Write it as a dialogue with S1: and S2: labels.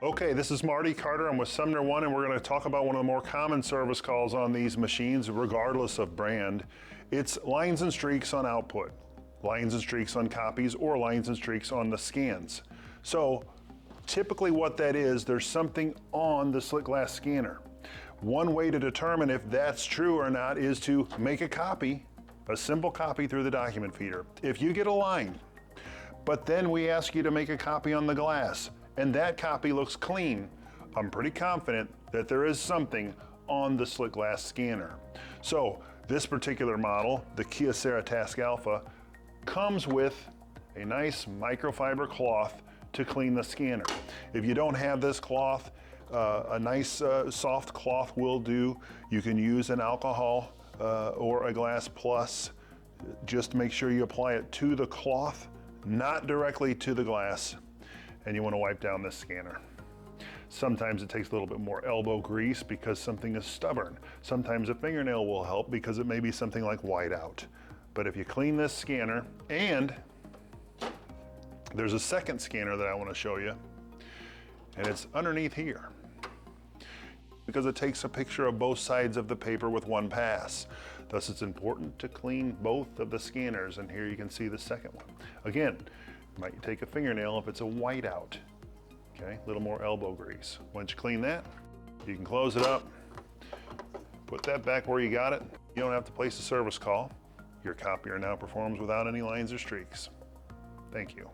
S1: Okay, this is Marty Carter. I'm with SumnerOne, and we're going to talk about one of the more common service calls on these machines, regardless of brand. It's lines and streaks on output, lines and streaks on copies, or lines and streaks on the scans. So typically what that is, there's something on the slick glass scanner. One way to determine if that's true or not is to make a copy, a simple copy through the document feeder. If you get a line, but then we ask you to make a copy on the glass, and that copy looks clean, I'm pretty confident that there is something on the slick glass scanner. So this particular model, the Kyocera TASKalfa, comes with a nice microfiber cloth to clean the scanner. If you don't have this cloth, a nice soft cloth will do. You can use an alcohol or a Glass Plus. Just make sure you apply it to the cloth, not directly to the glass. And you want to wipe down this scanner. Sometimes it takes a little bit more elbow grease because something is stubborn. Sometimes a fingernail will help because it may be something like whiteout. But if you clean this scanner, and there's a second scanner that I want to show you, and it's underneath here, because it takes a picture of both sides of the paper with one pass. Thus it's important to clean both of the scanners, and here you can see the second one. Again, you might take a fingernail if it's a whiteout. Okay, a little more elbow grease. Once you clean that, you can close it up, put that back where you got it. You don't have to place a service call. Your copier now performs without any lines or streaks. Thank you.